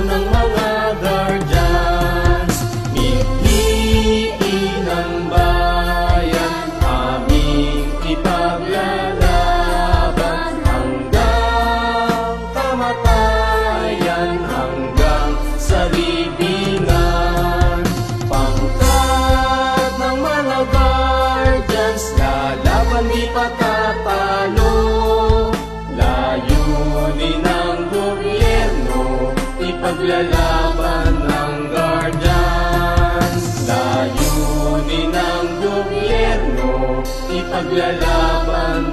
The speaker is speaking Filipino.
ng mga guardians. Mithiin ng bayan, aming ipaglalaban hanggang kamatayan, hanggang sa libingan. Pangkat ng mga guardians, lalaban di patatalo. Layunin ng gobyerno, ipaglalaban ng guardians. Layunin ng gobyerno, ipaglalaban